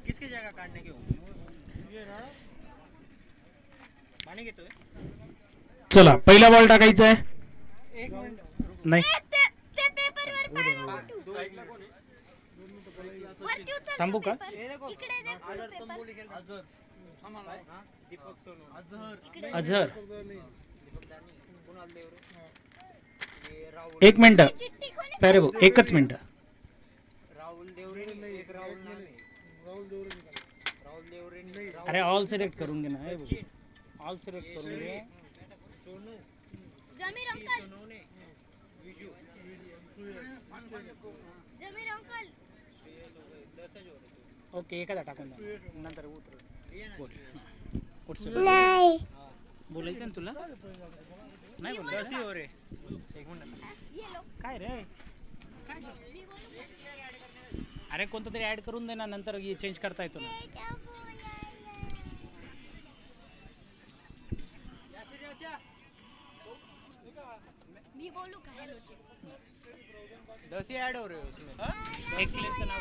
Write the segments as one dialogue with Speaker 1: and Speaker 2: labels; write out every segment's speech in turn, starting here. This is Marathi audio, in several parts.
Speaker 1: किसकी जगह काटने की पाणी घेतोय.
Speaker 2: चला पहिला बॉल टाकायचा आहे. नाही थांबू का. अझर एक मिनिट पॅरे भाऊ एकच मिनिट. अरे ऑल सिलेक्ट करून घे ना. ऑल सिलेक्ट करून घे. ओके एखादा टाकून नंतर नाही बोलायचं ना तुला. नाही बोलायचं रे. काय रे अरे कोणतं तरी ऍड करून दे ना नंतर चेंज करता येतो ना.
Speaker 3: मी बोलू का हेलो चे
Speaker 1: 10 ही ऐड हो रहे हो उसमें.
Speaker 2: एक प्लेयरचं नाव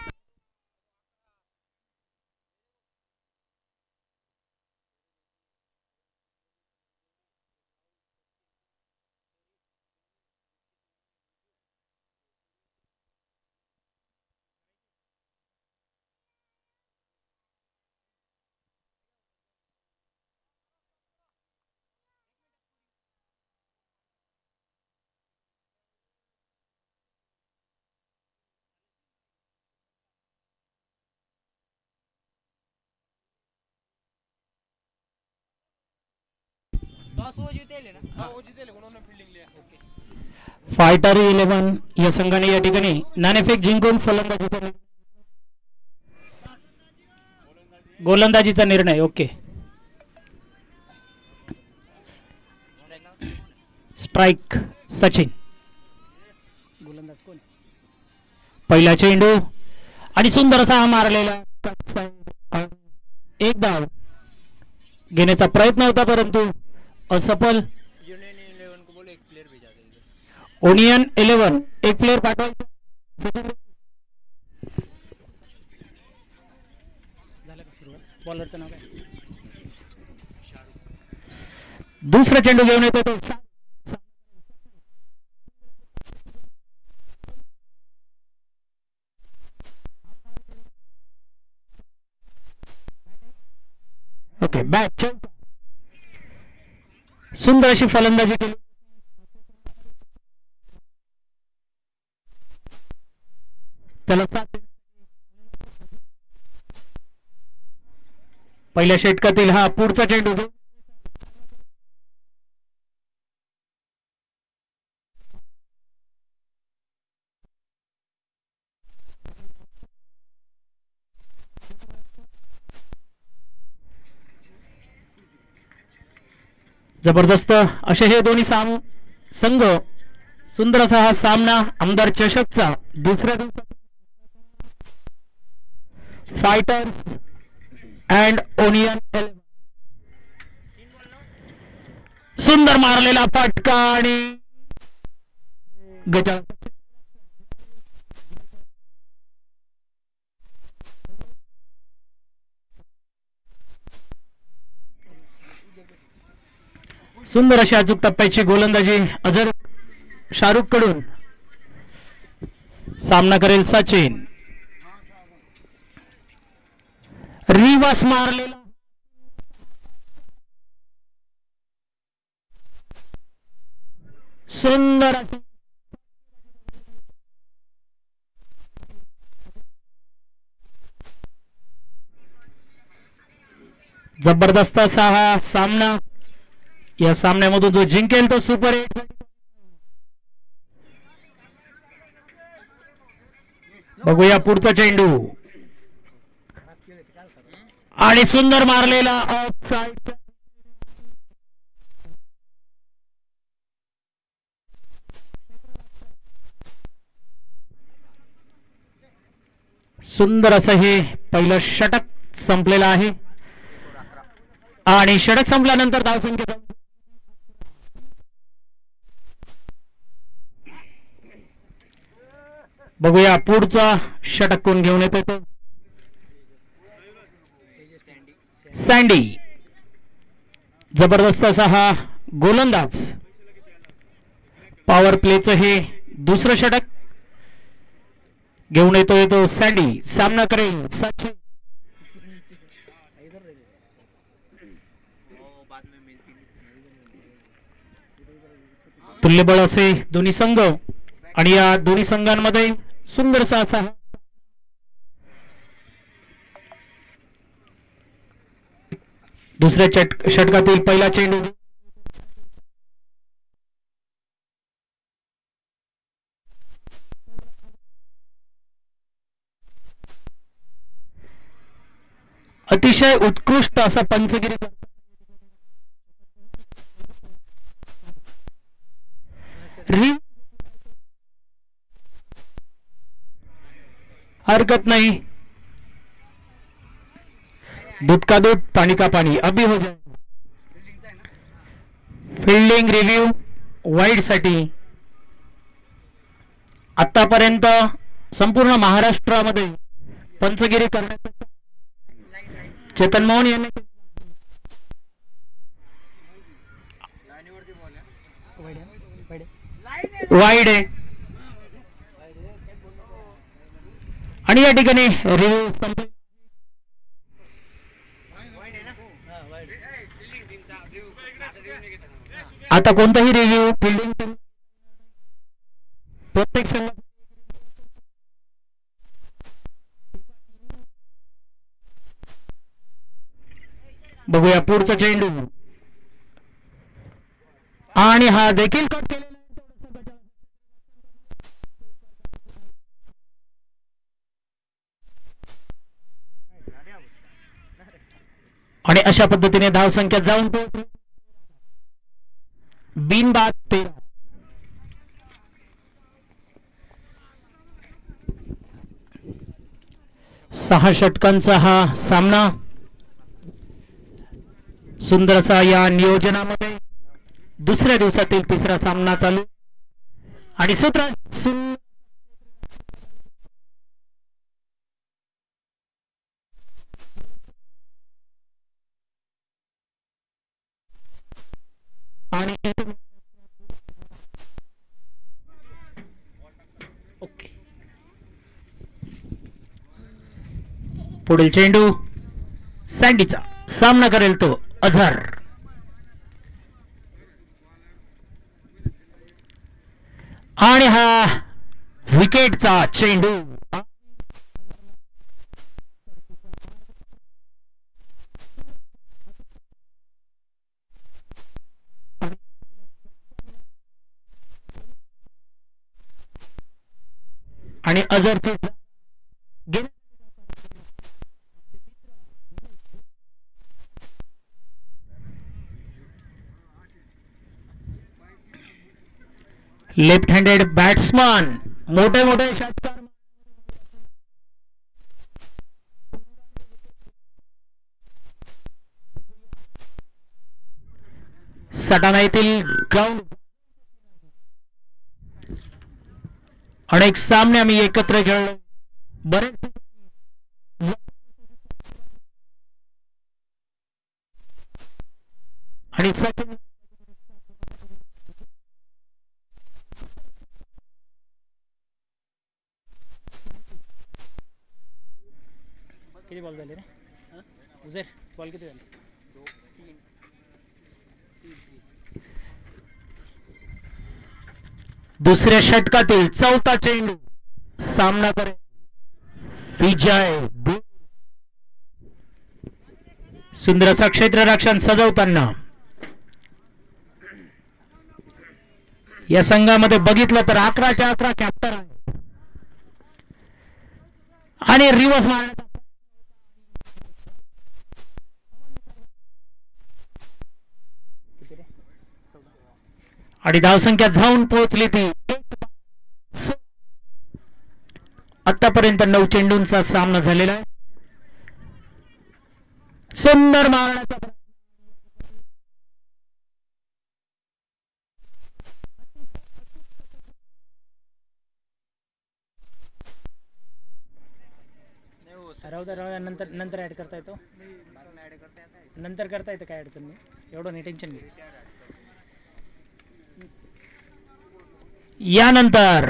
Speaker 2: फायटर 11 या संघाने या ठिकाणी नाणेफेक जिंकून गोलंदाजीचा निर्णय. Okay strike Sachin. गोलंदाज कोण. पहिला चेंडू आणि सुंदर असा मारलेला एक धाव घेण्याचा प्रयत्न होता परंतु असफल. ओनियन 11 एक प्लेयर पाठवायचा. झालं का सुरुवात. बॉलरचं नाव काय. दुसरा चेंडू घेऊन येतो तो. Okay bat. सुंदर अशी फलंदाजी केली. त्याला पहिल्या षटकातील हा पुढचा चेंडू. जबरदस्त असे हे दोन्ही संघ. सुंदर असा हा सामना आमदार चषकचा दुसऱ्या दिवसात फायटर्स अँड ओनियन 11. सुंदर मारलेला फटका आणि गजा. सुंदर अशी अचूक टप्प्याची गोलंदाजी अझर शाहरुख कडून. सामना करेल सचिन. रिवास मारलेला सुंदर जबरदस्त असा हा सामना. या सामन्यामधून जो जिंकेल तो सुपर 8. बघूया पुढचा चेंडू आणि सुंदर मारलेला ऑफ साइड. सुंदर असं हे पहिलं षटक संपलेलं आहे आणि षटक संपल्यानंतर धावसंख्या बघूया पुढचा षटक कोण घेऊन येतो तो. सँडी जबरदस्त असा हा गोलंदाज. पॉवर प्लेचं हे दुसरं षटक घेऊन येतोय तो सँडी. सामना करेल सचिन. तुल्यबळ असे दोन्ही संघ आणि या दोन्ही संघांमध्ये सुंदरसा असा दुसऱ्या षटकातील पहिला चेंडू. अतिशय उत्कृष्ट असा पंचगिरी हरकत नाही. दूध का दूध पानी का पानी अभी हो जाए. फिल्डिंग रिव्ह्यू वाईड साठी आतापर्यंत संपूर्ण महाराष्ट्रामध्ये पंचगिरी करण्यात चेतन मोहन यांनी वाईड आहे आणि या ठिकाणी रिव्ह्यू संपले. आता कोणताही रिव्ह्यू फिल्डिंग टीम प्रत्येक संघ बघूया पुढचा चेंडू आणि हा देखील कट केलेला आणि अशा पद्धतीने धाव संख्या जाऊन पोहोचली बिनबाद 13. सहा षटकांचा हा सामना सुंदर असा या नियोजनामध्ये दुसऱ्या दिवसातील तिसरा सामना चालू आणि ओके पुढील चेंडू सँडीचा. सामना करेल तो अझर. आणि हा विकेटचा चेंडू आणि अझरचे लेफ्ट हँडेड बॅट्समन मोठे मोठे षटकार सटाणा येथील ग्राउंड अनेक सामने आम्ही एकत्र खेळलो. बरेच आणि सचिन किती बॉल झाले रे उजेर बॉल किती झाले. दुसऱ्या षटकातील चौथा चेंडू सामना करे विजय. सुंदर असा क्षेत्ररक्षण सजवताना या संघामध्ये बघितलं तर 11च्या 11 कॅप्टर आहे आणि रिवर्स मारण्याचा आणि धावसंख्या जाऊन पोहोचली ती आतापर्यंत 9 चेंडूंचा सामना झालेला आहे. सुंदर मारण्याचा राहू द्या नंतर नंतर ॲड करता येतो.
Speaker 1: बाद में ऐड करते हैं.
Speaker 2: नंतर करता येतं काय अडचण नाही. एवढं नाही टेन्शन घ्यायचं. यानंतर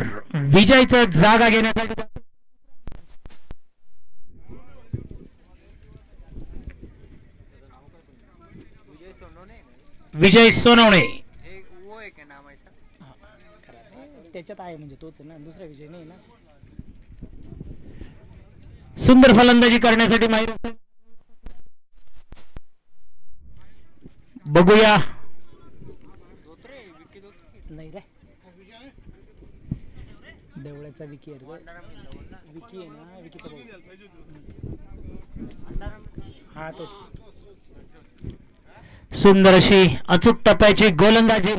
Speaker 2: विजयचं जागा घेण्यासाठी
Speaker 1: विजय सोनवणे.
Speaker 2: विजय सोनवणे.
Speaker 1: एक वो है क्या नाम ऐसा?
Speaker 2: त्याच्यात आहे म्हणजे तोच आहे ना, दुसरा विजय नाही ना. सुंदर फलंदाजी करण्यासाठी माहीर बघूया.
Speaker 1: दोत्रे विकी दोत्रे.
Speaker 2: नाही रे, देवळ्याचा विकी आहे रे. विकी आहे ना, विकीचा भाऊ. हा तोच. सुंदर अशी अचूक टप्प्याची गोलंदाजी.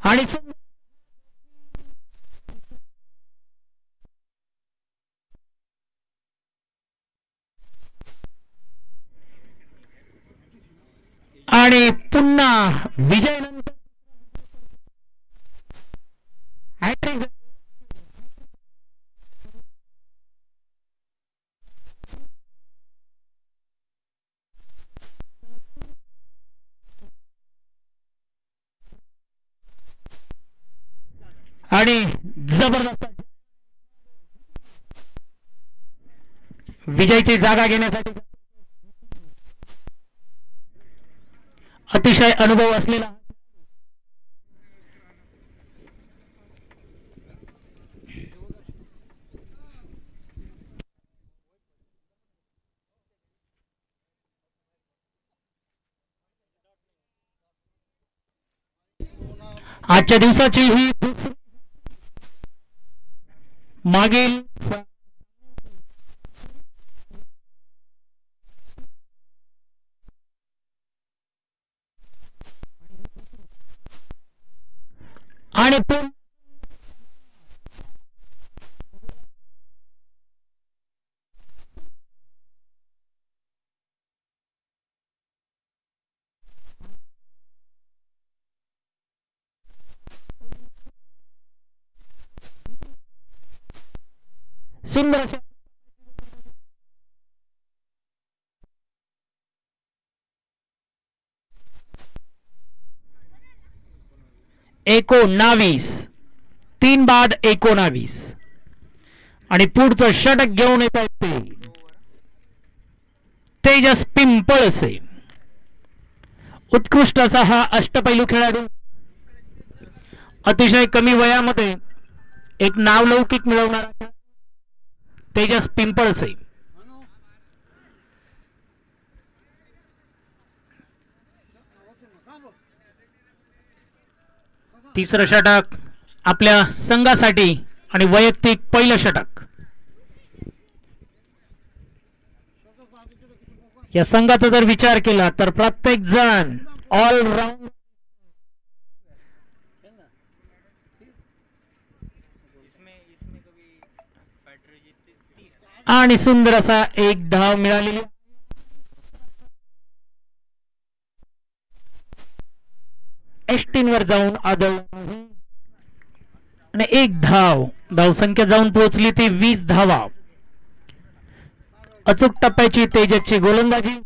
Speaker 2: आणि आणि पुन्हा विजय नंतर हॅट्रिक. आणि जबरदस्त विजयची जागा घेण्यासाठी अतिशय अनुभव असलेला आजच्या दिवसाची ही मागील आणि सुंदर एकोणावीस. 3 बाद 19. आणि पुढचं षटक घेऊन येत आहे तेजस पिंपळसे. उत्कृष्ट असा हा अष्टपैलू खेळाडू अतिशय कमी वयामध्ये एक नावलौकिक मिळवणारा तेजस पिंपळसे. तिसरं षटक आपल्या संघासाठी आणि वैयक्तिक पहिलं षटक. या संघाचा जर विचार केला तर प्रत्येक जण ऑलराऊंड आणि सुंदर असा एक धाव मिळालेली. एस्टीनवर जाऊन आदळ आणि एक धावसंख्या जाऊन पोहोचली ती 20 धावा. अचूक टप्प्याची तेजसची गोलंदाजी.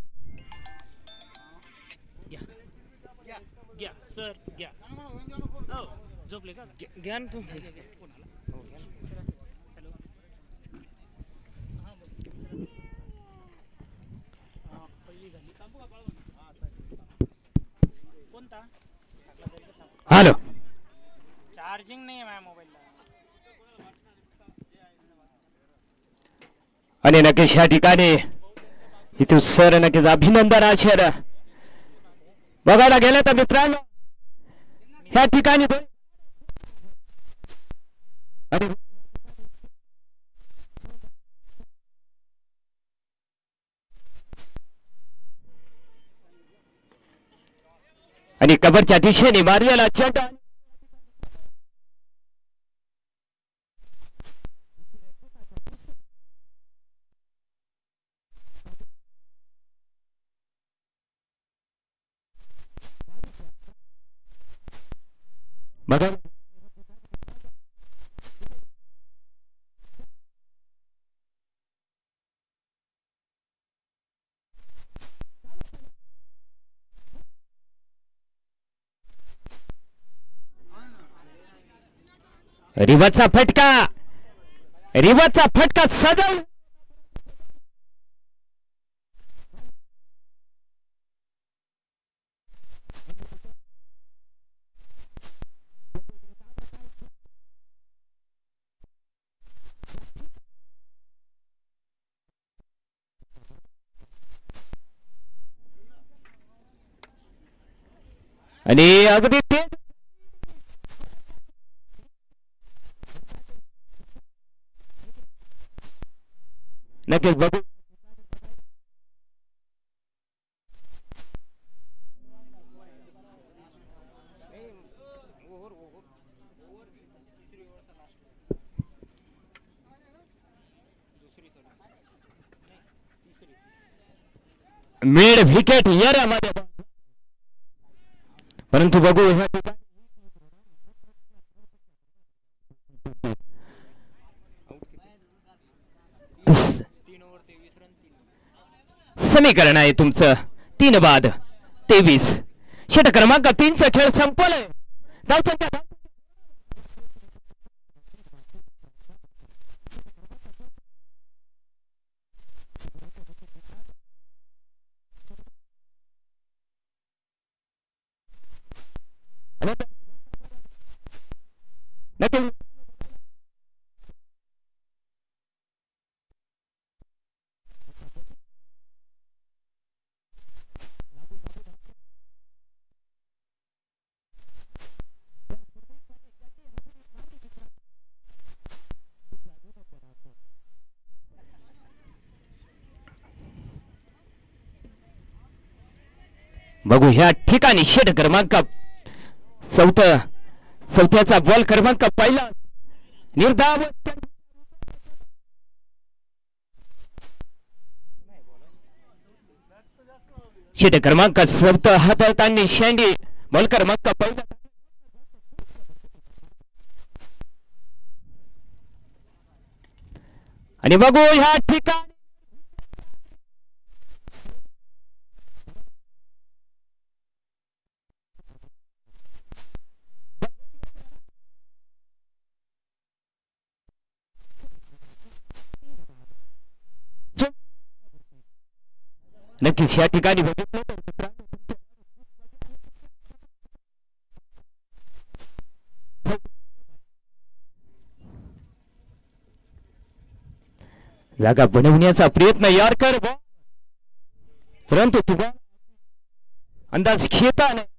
Speaker 2: हॅलो. चार्जिंग नाही आहे माझ्या मोबाईलला.
Speaker 4: आणि नक्कीच ह्या ठिकाणी इथे सर नक्कीच अभिनंदन आचार्य बघायला गेलं तर मित्रांनो ह्या ठिकाणी आणि कबरच्या दिशेने मारलेला चेंडू बघा रिवाचा फटका, रिवाचा फटका सजव आणि अगदी ते नक्कीच बघू मिड विकेट यामध्ये परंतु बघू ह्या ठिकाणी समीकरण आहे तुमचं 3 बाद 23 षट क्रमांक 3 चा खेळ संपलाय धावसंख्या नक्की बघू ह्या ठिकाणी षट क्रमांक चौथ्याचा बॉल क्रमांक पहिला निर्धाव षट क्रमांक 7 हाताळताना शेंडी बॉल क्रमांक पहिला आणि बघू ह्या ठिकाणी नक्कीच या ठिकाणी जागा बनवण्याचा प्रयत्न यार कर परंतु तुझा अंदाज घेता नाही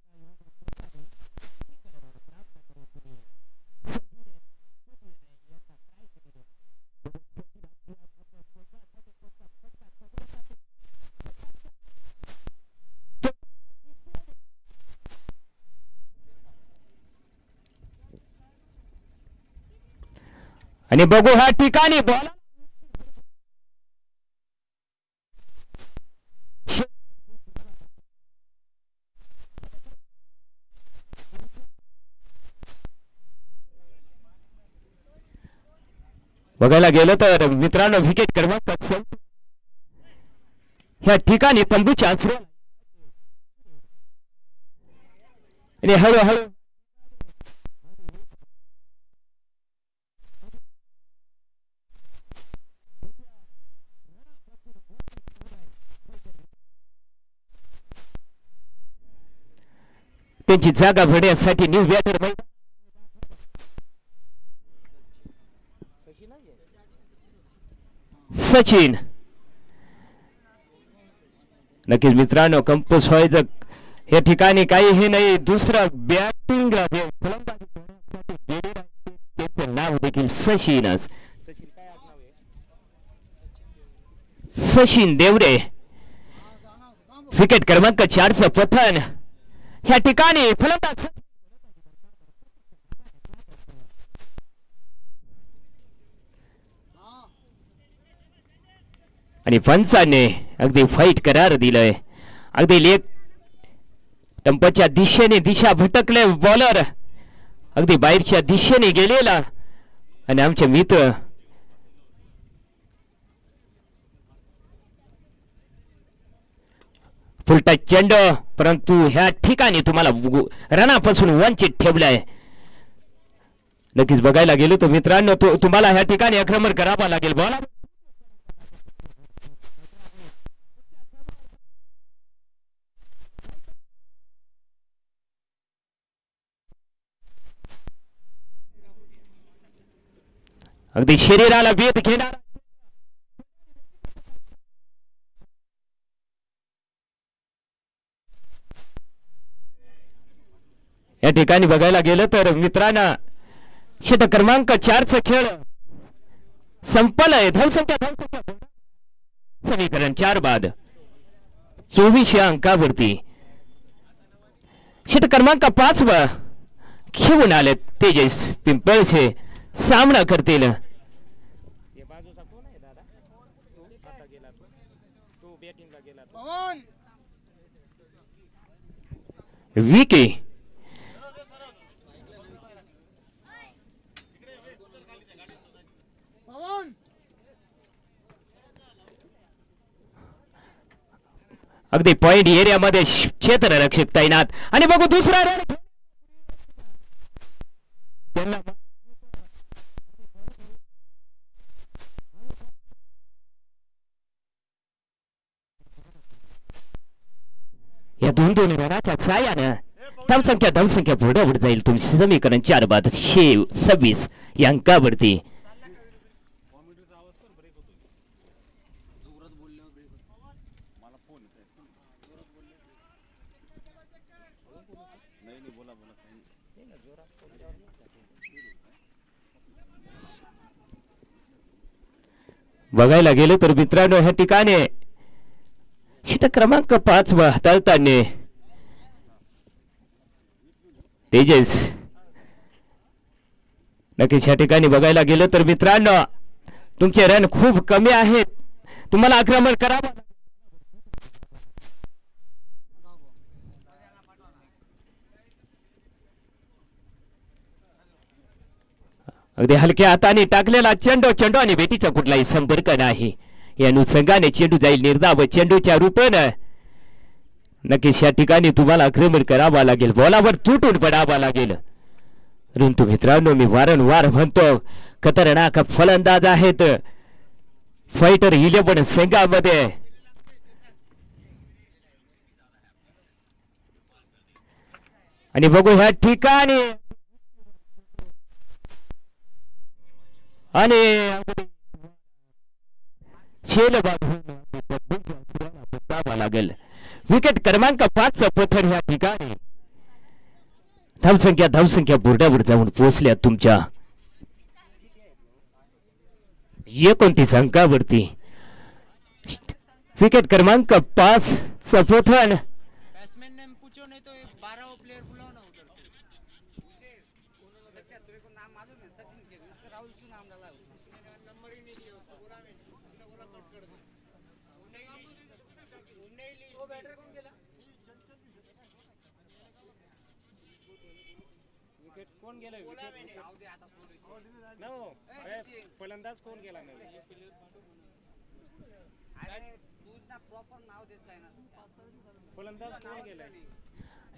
Speaker 4: आणि बघू ह्या ठिकाणी बॉल बघायला गेलं तर मित्रांनो विकेट क्रमांक 7 ह्या ठिकाणी तंबूच्या आसपास आणि हळूहळू त्यांची जागा भरण्यासाठी न्यू बॅटर सचिन नक्कीच मित्रांनो कंपोज व्हायचं या ठिकाणी काहीही नाही दुसरा बॅटिंग त्यांचं नाव देखील सचिनच सचिन देवरे विकेट क्रमांक 4चं पतन ह्या ठिकाणी फलंदाज आणि पंचाने अगदी फाईट करार दिलंय अगदी लेग टंपच्या दिशेने दिशा भटकले बॉलर अगदी बाहेरच्या दिशेने गेलेला आणि आमचे मित्र फुलटा चेंडू, परंतु ह्या ठिकाणी तुम्हाला रनापासून वंचित ठेवलाय. नक्कीच बघायला गेलो तर मित्रांनो तुम्हाला ह्या ठिकाणी आक्रमण करावं लागेल. बॉल अगदी शरीराला वेध घेणार या ठिकाणी बघायला गेलं तर मित्रांना षटक क्रमांक 4चा खेळ संपलाय. धावसंख्या समीकरण 4 बाद 24 अंकावरती षटक क्रमांक 5 वर खेळून आले तेजस पिंपळचे सामना करतील. विकी अगदी पॉइंट एरियामध्ये क्षेत्ररक्षक तैनात आणि बघू दुसरा रन या दोन रनाच्या साह्यानं धावसंख्या पुढे जाईल. तुमची समीकरण 4 बाद 26 या अंकावरती बघायला गेलो तर मित्रांनो ह्या ठिकाणी षटक क्रमांक 5 वर हाताळताना तेजस नक्कीच ह्या ठिकाणी बघायला गेलं तर मित्रांनो तुमचे रन खूप कमी आहेत. तुम्हाला आक्रमण करावं अगदी हलक्या हाताने टाकलेला चेंडू आणि भेटीचा कुठलाही संपर्क नाही. या अनुषंगाने चेंडू जाईल निर्धाव चेंडूच्या रूपानं. नक्कीच या ठिकाणी तुम्हाला आक्रमण करावं लागेल. बॉलावर तुटून पडावा लागेल. परंतु मित्रांनो मी वारंवार म्हणतो खतरनाक फलंदाज आहेत फायटर 11 संघामध्ये. आणि बघू ह्या ठिकाणी आणि लागेल. विकेट क्रमांक 5चा पथर ह्या ठिकाणी धावसंख्या बोर्डावर जाऊन पोहोचल्या तुमच्या 29 अंकावरती. विकेट क्रमांक 5चा पथर
Speaker 1: बैट्समैन ने पूछो नहीं तो 12 प्लेयर बुलाओ ना उधर से. तेरे को नाम मालूम है सचिन के इसका राहुल क्यों नाम डाला है उसने नंबर ही नहीं दिया उसको बोला मैंने उसने बोला कट कर दो. वो बैटर कौन गेला विकेट कोण गेला बोला मैंने आऊ दे आता नो फलंदाज कोण गेला नाही अरे तू ना प्रॉपर नाव देत आहे ना फलंदाज कोण गेला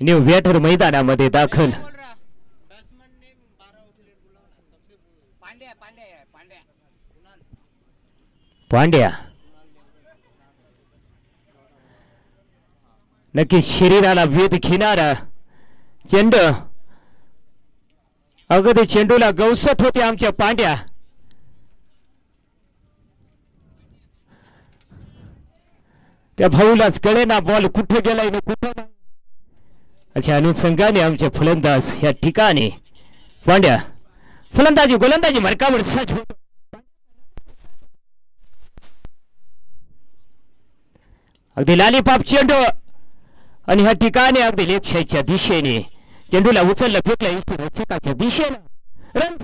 Speaker 4: न्यू वेटर मैदानामध्ये दाखल.
Speaker 1: बैट्समैन ने 12 प्लेयर बुलाओ ना सबसे
Speaker 4: पांड्या नक्की शरीराला वेध घेणारा चेंडू अगदी चेंडूला गवसत होते आमच्या पांड्या. त्या भाऊलाच कळे ना बॉल कुठे गेलाय ना कुठे नाही. अशा अनुषंगाने आमचे फलंदाज या ठिकाणी पांड्या फलंदाजी गोलंदाजी मार्कावर सज्ज होतो. अगदी लालीपाप चेंडू आणि ह्या ठिकाणी अगदी लेगशाईच्या दिशेने चेंडूला उचललं फेकलं रक्षकाच्या दिशेने रन.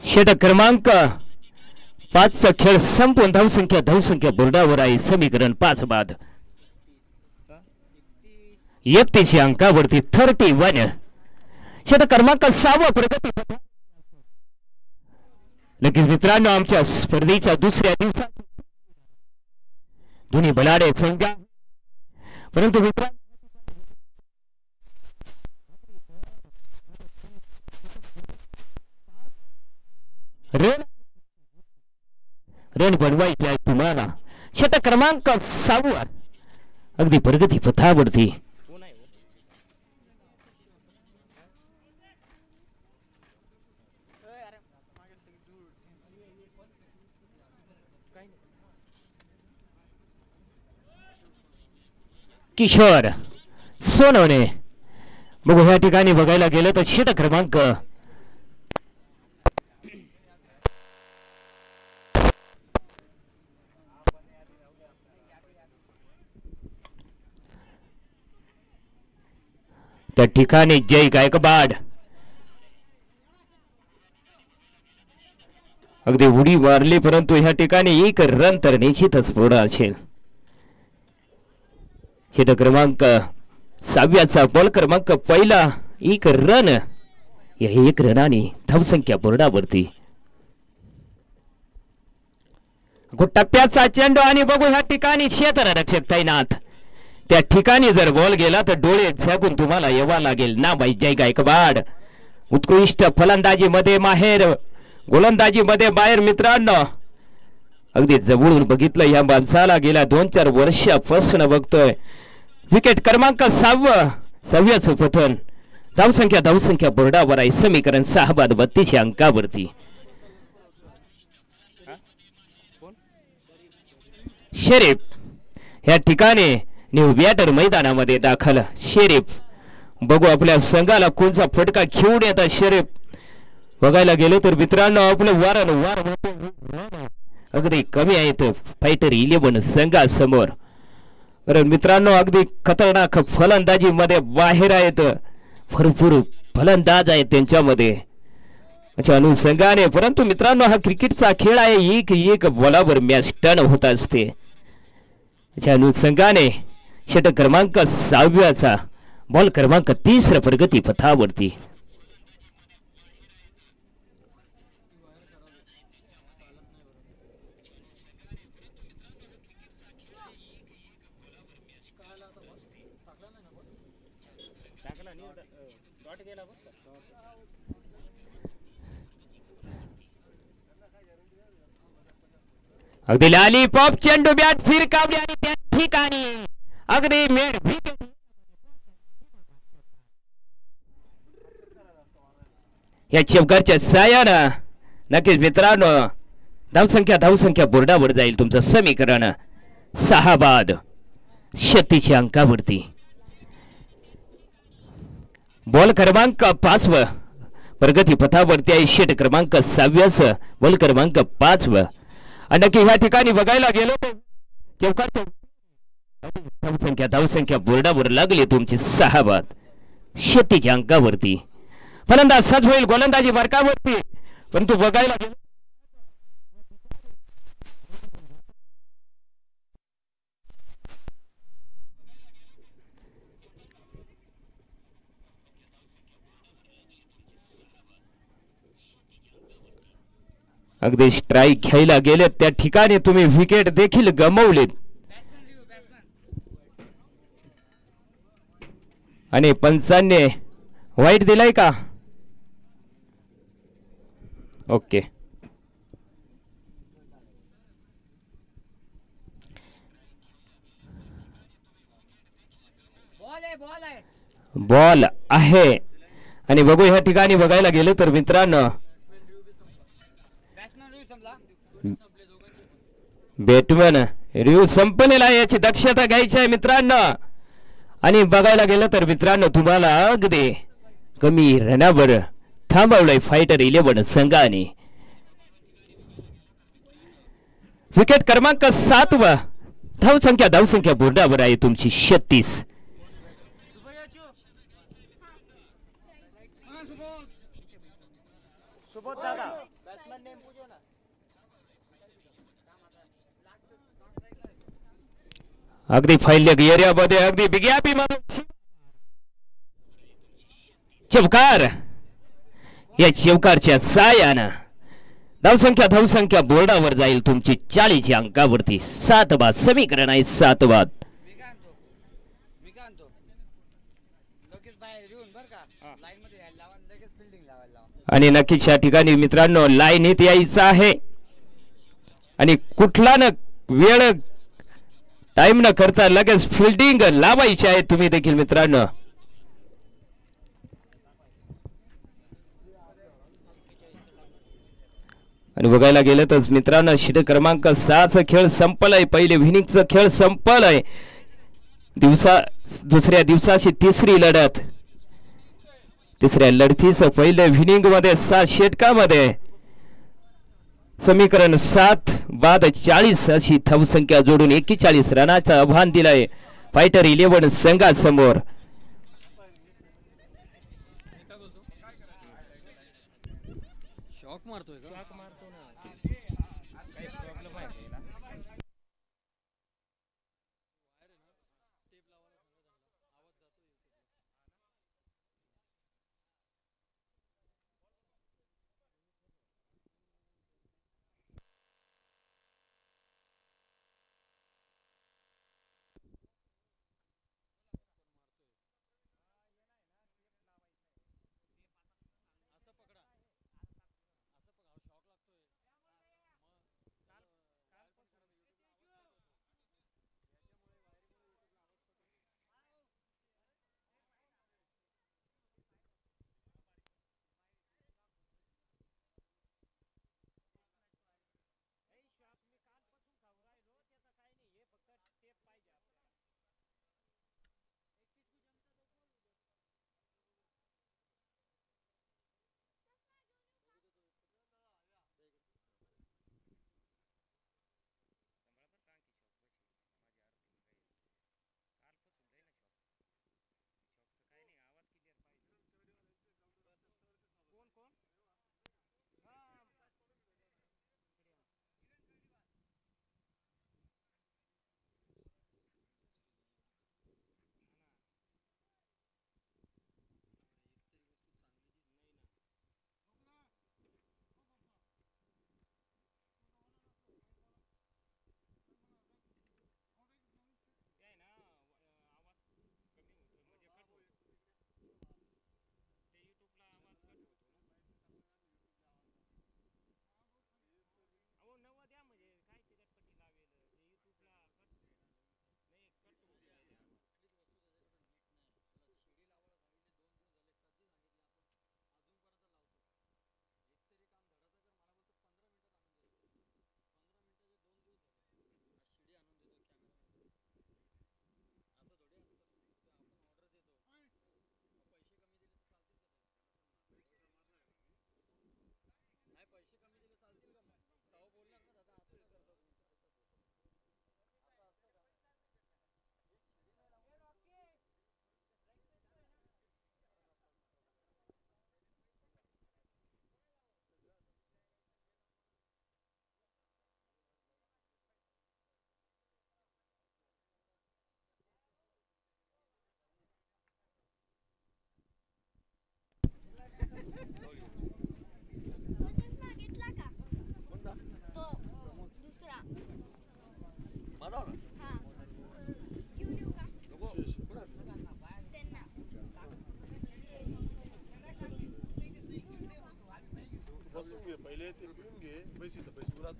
Speaker 4: षटक क्रमांक 5चा खेळ संपून धावसंख्या बोर्डावर आहे. समीकरण 5 बाद 31 या अंकावरती 31. षटक क्रमांक 6 प्रगती. नक्कीच मित्रांनो, आमच्या स्पर्धेच्या दुसऱ्या दिवसात दोन्ही बलाढ्य संघ, परंतु मित्रांनो रन बनवायचे आहे तुम्हाला. षटक क्रमांक 6 अगदी प्रगती पथावरती. किशोर सोनवणे. बघू ह्या ठिकाणी बघायला गेलं तर षटक क्रमांक त्या ठिकाणी जय गायकवाड अगदी उडी मारली, परंतु ह्या ठिकाणी 1 रन तर निश्चितच पूर्ण असेल. षटक क्रमांक 6 बॉल क्रमांक 1 1 रन. या 1 रनाने धावसंख्या बोर्डावरती. टप्प्याचा चेंडू आणि बघू ह्या ठिकाणी क्षेत्ररक्षक तैनात. त्या ठिकाणी जर बॉल गेला तर डोळे झाकून तुम्हाला यावं लागेल ना बाई. जय गायकवाड उत्कृष्ट फलंदाजीमध्ये माहेर, गोलंदाजीमध्ये बाहेर. मित्रांनो अगदी जवळून बघितलं या माणसाला, गेल्या 2-4 वर्षापासून बघतोय. विकेट क्रमांक 6 पतन. धावसंख्या बोर्डावर आहे. समीकरण 6 बाद 32 या अंकावरती. शरीफ या ठिकाणी न्यू बॅटर मैदानामध्ये दाखल. शरीफ बघू आपल्या संघाला कोणचा फटका घेऊन येतात. शरीफ बघायला गेलो तर मित्रांनो आपलं वारंवार अगदी कमी आहेत फायटर 11 संघासमोर. कारण मित्रांनो अगदी खतरनाक फलंदाजी मध्ये बाहेर आहेत. भरपूर फलंदाज आहेत त्यांच्यामध्ये अच्छा अनुषंगाने. परंतु मित्रांनो हा क्रिकेटचा खेळ आहे. एक बॉलावर मॅच टर्न होत असते. अच्छा अनुषंगाने षटक क्रमांक 6 बॉल क्रमांक 30 प्रगती पथावरती. अगदी लॉलीपॉप चेंडू बॅट फिरकावली आणि त्या ठिकाणी अगदी मेड या चौकारच्या सायानं नक्कीच मित्रांनो धावसंख्या बोर्डावर जाईल. तुमचं समीकरण 6 बाद 36 अंकावरती. बॉल क्रमांक 5 प्रगती पथावरती आहे. षटक क्रमांक 6 बॉल क्रमांक 5 आणि नक्की ह्या ठिकाणी बघायला गेलो तर धावसंख्या बोर्डावर लागली तुमची 6 बाद 36 अंकावरती. फलंदाज सज्ज होईल गोलंदाजी मार्कावरती. परंतु बघायला गेलो अगदी स्ट्राईक घ्यायला गेले त्या ठिकाणी तुम्ही विकेट देखील गमावलेत. आणि पंचांनी वाईट दिलाय का? ओके बॉल आहे. आणि बघू ह्या ठिकाणी बघायला गेलो तर मित्रांनो बॅटमॅन रिव्ह्यू संपलेला आहे याची दक्षता घ्यायची आहे मित्रांनो. आणि बघायला गेलं तर मित्रांनो तुम्हाला अगदी कमी रनावर थांबवलंय फायटर 11 संघाने. विकेट क्रमांक 7 धावसंख्या बोर्डावर आहे तुमची 36. अगदी फाईल एरियामध्ये अगदी बिग्यापी मारून चमकार या चौकारच्या सायानं धावसंख्या बोर्डावर जाईल तुमची 40 अंकावरती. 7 बाद समीकरण आहे. 7 बाद
Speaker 1: मी का आणतो लगेच बाहेर येऊन बर का लाईन मध्ये यायला लावा लगेच बिल्डिंग लावायला लावा.
Speaker 4: आणि नक्कीच या ठिकाणी मित्रांनो लाईनीत यायचं आहे आणि कुठला न वेळ टाइम न करता लगेच फिल्डिंग लावायची आहे तुम्ही देखील मित्रांनो. आणि बघायला गेलं तर मित्रांनो षटक क्रमांक 6 खेळ संपलाय. पहिले इनिंगचा खेळ संपलाय. दुसऱ्या दिवसाची तिसरी लढत. तिसऱ्या लढतीचं पहिले इनिंग मध्ये 7 षटकामध्ये समीकरण 7 बाद 40 अशी धावसंख्या जोडून 41 रनाचं आव्हान दिलंय फायटर 11 संघासमोर.
Speaker 1: शॉक मारतोय का?
Speaker 5: पहिले ते पिऊन घे पैसे तर पैसे उरात.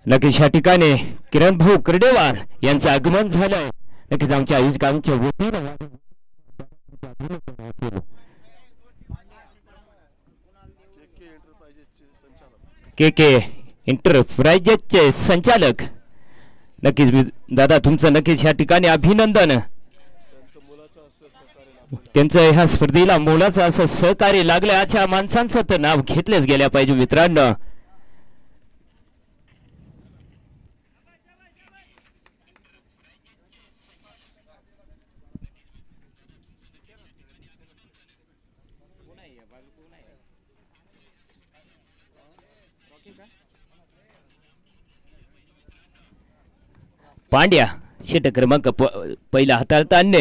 Speaker 4: नक्कीच या ठिकाणी किरण भाऊ कर्डेवार यांचं आगमन झालंय. नक्कीच आमच्या आयोजकांच्या वतीनं के एंटरप्राइजेसचे संचालक. नक्कीच दादा तुमचं नक्कीच ह्या ठिकाणी अभिनंदन. त्यांचं ह्या स्पर्धेला मोलाचं असं सहकार्य लागलं. अशा माणसांचं तर नाव घेतलेच गेल्या पाहिजे मित्रांनो. पांड्या षटक क्रमांक पहिला हाताळताना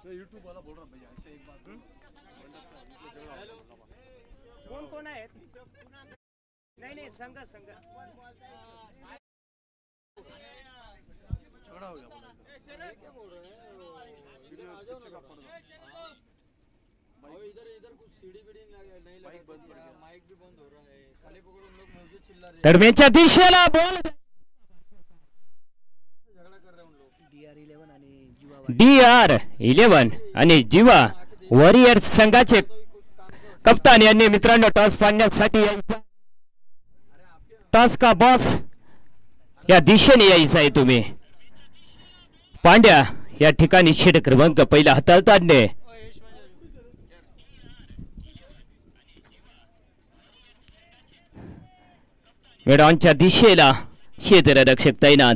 Speaker 5: यूट्यूब वाला बोल रहा भैया ऐसे एक बात
Speaker 4: कोण आहेत नाही संघ
Speaker 5: झगड़ा हो गया इधर कुछ सीढ़ी बीड़ी नहीं लगा, माइक भी बंद हो रहा है, खाली पकड़ो लोग म्यूजिक चिल्ला रहे हैं.
Speaker 4: दरम्यानच्या दिशेला बॉल DR11 आणि जीवा वॉरियर्स संघाचे कप्तान यांनी मित्रांनो टॉस पाडण्यासाठी टॉस का बॉस या दिशेने यायचं आहे तुम्ही. पांड्या या ठिकाणी षटक क्रमांक पहिला हाताळताना मेडॉनच्या दिशेला क्षेत्ररक्षक तैनात.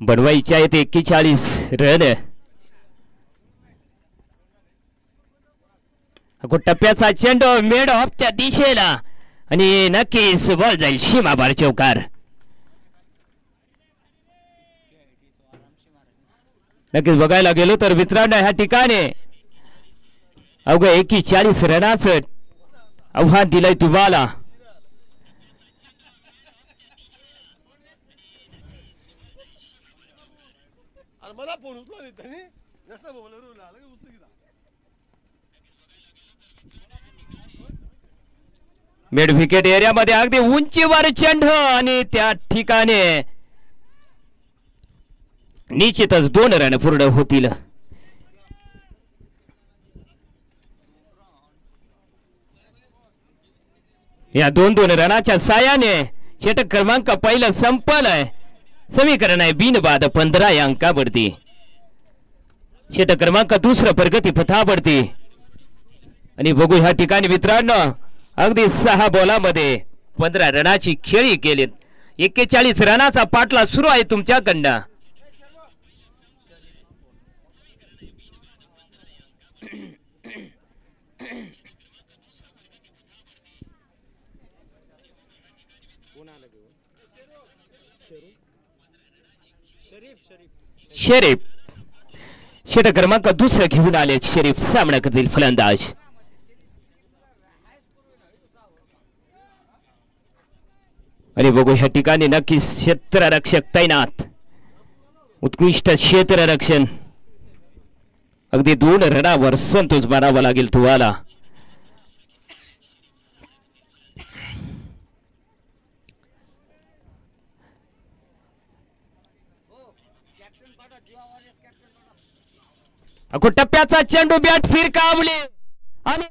Speaker 4: बनवायचे आहेत 41 रन. टप्प्याचा चेंडू मेड ऑफच्या दिशेला आणि नक्कीच बॉल जाईल सीमापार चौकार. नक्कीच बघायला गेलो तर मित्रांनो ह्या ठिकाणी अवघ्या 41 रनाचं आव्हान दिलंय तुम्हाला.
Speaker 5: मला फोन उचला नाही त्याने जसं बोललो आलं की उचल की
Speaker 4: मिड विकेट एरियामध्ये अगदी उंचीवर चेंडू आणि त्या ठिकाणी निश्चितच 2 रन पूर्ण होतील. या 2-2 रनाच्या साहाय्याने षटक क्रमांक पहिलं संपलंय. समीकरण आहे बिनबाद 15 या अंकावरती. षटक क्रमांक दुसरं प्रगती पथावरती आणि बघू ह्या ठिकाणी मित्रांनो अगदी 6 बॉलामध्ये 15 रनाची खेळी केलीत. 41 रनाचा पाठला सुरू आहे तुमच्याकडनं. शरीफ षटक क्रमांक दुसरं घेऊन आले. शरीफ सामना करतील फलंदाज. आणि बघू ह्या ठिकाणी नक्कीच क्षेत्ररक्षक तैनात. उत्कृष्ट क्षेत्ररक्षण. अगदी 2 रनावर संतोष मानावा लागेल तुम्हाला. टप्प्याचा चेंडू बॅट फिरकावली आणि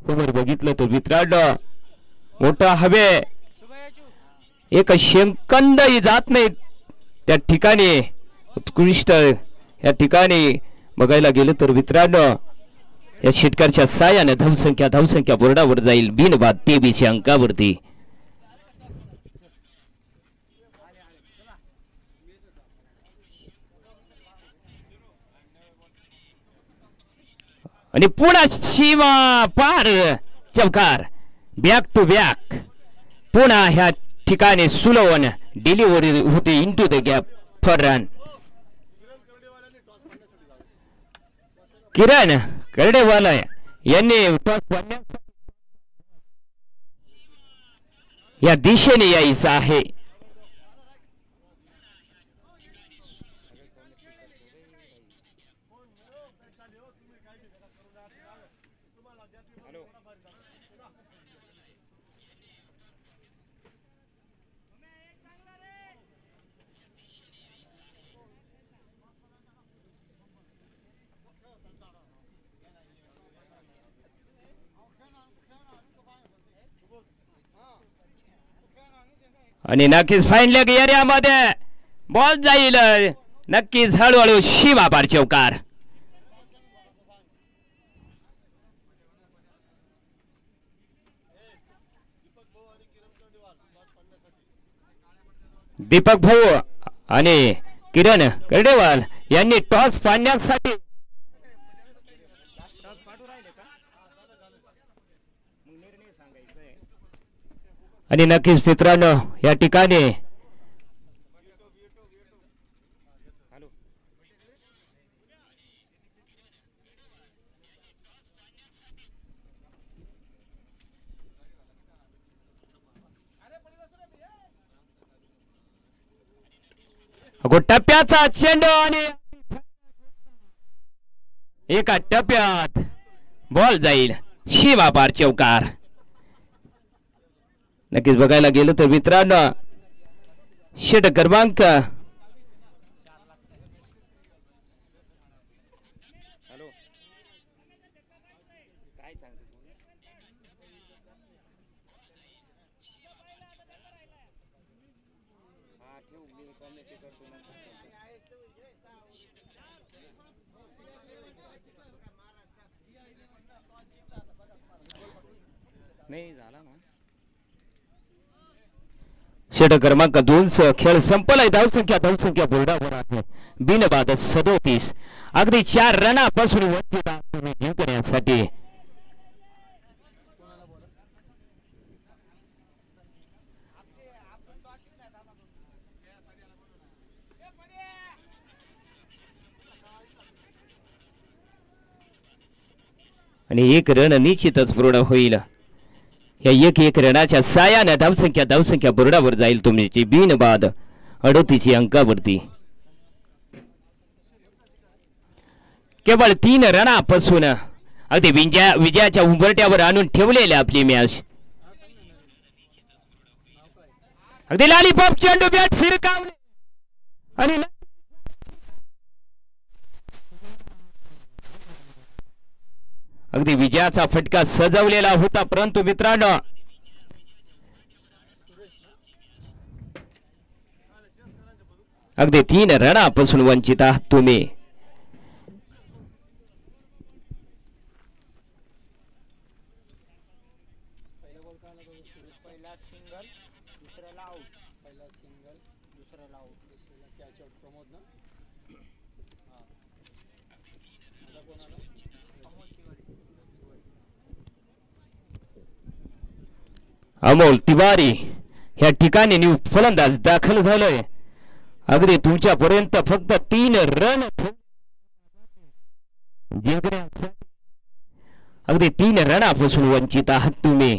Speaker 4: समोर बघितलं तर मित्रांनो मोठा हवे एक शेंकंदही जात नाही त्या ठिकाणी. उत्कृष्ट या ठिकाणी बघायला गेलं तर मित्रांनो या षटकाच्या साहाय्याने धावसंख्या बोर्डावर जाईल बिनबाद 23 अंकावरती. आणि पुन्हा सीमा पार चौकार. Back to back. पुन्हा ह्या ठिकाणी सुलवन डिलिव्हरी होते into the gap for run. Kiran Karadewala यांनी या दिशेने यायचं आहे. आणि नक्कीच फाईन लेग एरियामध्ये बॉल जाईल. नक्कीच हळूहळू शिवापार चौकार. दीपक भाऊ आणि किरण कर्डेवाल यांनी टॉस पाडण्यासाठी आणि नक्कीच मित्रांनो या ठिकाणी टप्प्याचा चेंडू आणि एका टप्प्यात बॉल जाईल शिवापार चौकार. नक्कीच बघायला गेलो तर मित्रांनो षटक क्रमांक षटक क्रमांक 2 खेळ संपलाय. धावसंख्या बोर्डावर आहे बिनबाद 37. अगदी 4 रनापासून वंचित तुम्ही जिंकण्यासाठी. आणि 1 रन निश्चितच पूर्ण होईल. या 1 रनाच्या सायाने धावसंख्या बोर्डावर जाईल तुमची बिनबाद 38 अंकावरती. केवळ 3 रनापासून अगदी विजयाच्या उंबरट्यावर आणून ठेवलेले आपली मॅच. अगदी लॉलीपॉप चेंडू बॅट फिरकावले आणि अगदी विजयाचा फटका सजवलेला होता. परंतु मित्रांनो अगदी 3 रनापासून वंचित आहात तुम्ही. अमोल तिवारी या ठिकाणी न्यू फलंदाज दाखल झालोय. अगदी तुमच्यापर्यंत फक्त 3 रन अगदी 3 रनापासून वंचित आहात तुम्ही.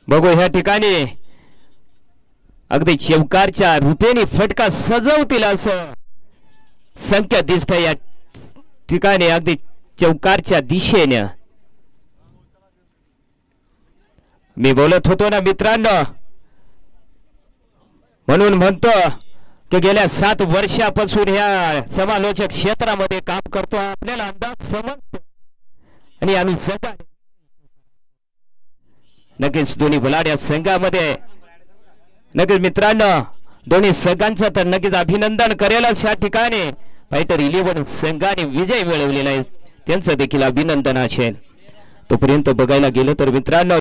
Speaker 4: बघू ह्या ठिकाणी अगदी चौकारच्या रूपेने फटका सजवतील असं संख्या दिसतंय या ठिकाणी. अगदी चौकारच्या दिशेने मी बोलत होतो ना मित्रांनो, म्हणून म्हणतो की गेल्या 7 वर्षापासून ह्या समालोचक क्षेत्रामध्ये काम करतो. आपल्याला अंदाज समजतो आणि आम्ही संघ नक्कीच दोन्ही बलाढ्या संघामध्ये नक्कीच मित्रांनो दोन्ही संघांचं तर नक्कीच अभिनंदन करेलच. या ठिकाणी फायटर 11 संघाने विजय मिळवलेला आहे त्यांचं देखील अभिनंदन असेल. तोपर्यंत बघायला गेलं तर मित्रांनो